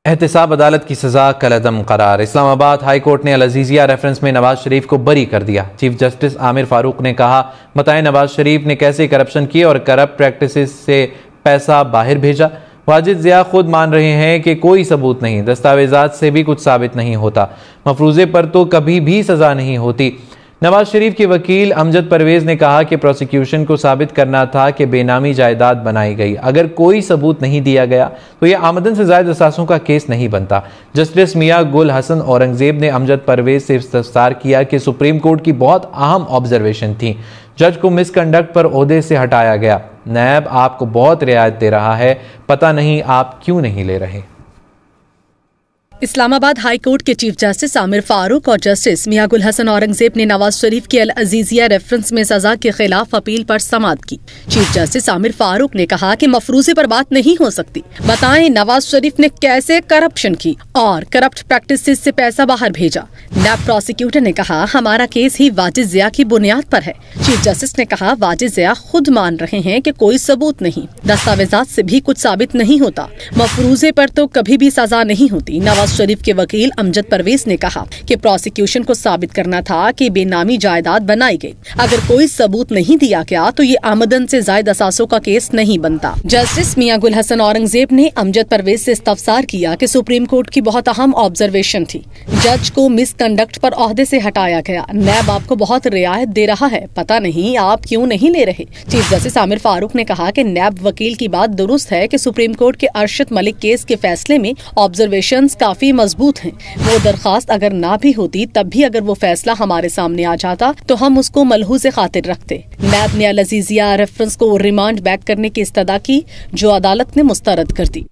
एहतिसाब अदालत की सजा कलअदम करार। इस्लामाबाद हाई कोर्ट ने अल अजीजिया रेफरेंस में नवाज शरीफ को बरी कर दिया। चीफ जस्टिस आमिर फारूक ने कहा, बताएं नवाज शरीफ ने कैसे करप्शन किए और करप्ट प्रैक्टिसेस से पैसा बाहर भेजा। वाजिद ज़िया खुद मान रहे हैं कि कोई सबूत नहीं, दस्तावेजात से भी कुछ साबित नहीं होता, मफरूजे पर तो कभी भी सजा नहीं होती। नवाज शरीफ के वकील अमजद परवेज ने कहा कि प्रोसिक्यूशन को साबित करना था कि बेनामी जायदाद बनाई गई। अगर कोई सबूत नहीं दिया गया तो यह आमदन से ज़ायद असासों का केस नहीं बनता। जस्टिस मियां गुल हसन औरंगजेब ने अमजद परवेज से इस्तफसार किया कि सुप्रीम कोर्ट की बहुत अहम ऑब्जर्वेशन थी, जज को मिसकंडक्ट पर ओहदे से हटाया गया। नैब आपको बहुत रियायत दे रहा है, पता नहीं आप क्यों नहीं ले रहे। इस्लामाबाद हाई कोर्ट के चीफ जस्टिस आमिर फारूक और जस्टिस मियां गुल हसन औरंगजेब ने नवाज शरीफ की अल अजीजिया रेफरेंस में सजा के खिलाफ अपील पर समाअत की। चीफ जस्टिस आमिर फारूक ने कहा कि मफरूजे पर बात नहीं हो सकती, बताएं नवाज शरीफ ने कैसे करप्शन की और करप्ट प्रैक्टिसेस से पैसा बाहर भेजा। नैब प्रोसिक्यूटर ने कहा, हमारा केस ही वाजिद ज़िया की बुनियाद पर है। चीफ जस्टिस ने कहा, वाजिद ज़िया खुद मान रहे हैं कि कोई सबूत नहीं, दस्तावेजात से भी कुछ साबित नहीं होता, मफरूजे पर तो कभी भी सजा नहीं होती। नवाज शरीफ के वकील अमजद परवेज ने कहा कि प्रोसिक्यूशन को साबित करना था कि बेनामी जायदाद बनाई गई। अगर कोई सबूत नहीं दिया गया तो ये आमदन से जायद असासों का केस नहीं बनता। जस्टिस मियां गुल हसन औरंगजेब ने अमजद परवेज से इस्तफसार किया कि सुप्रीम कोर्ट की बहुत अहम ऑब्जर्वेशन थी, जज को मिसकंडक्ट पर ओहदे से हटाया गया। नैब आपको बहुत रियायत दे रहा है, पता नहीं आप क्यों नहीं ले रहे। चीफ जस्टिस आमिर फारूक ने कहा कि नैब वकील की बात दुरुस्त है कि सुप्रीम कोर्ट के अरशद मलिक केस के फैसले में ऑब्जर्वेशंस काफी मजबूत हैं। वो दरखास्त अगर ना भी होती तब भी अगर वो फैसला हमारे सामने आ जाता तो हम उसको मलहूज़े खातिर रखते। नैब ने अल अजीजिया रेफरेंस को रिमांड बैक करने की इस्तदा की, जो अदालत ने मुस्तरद कर दी।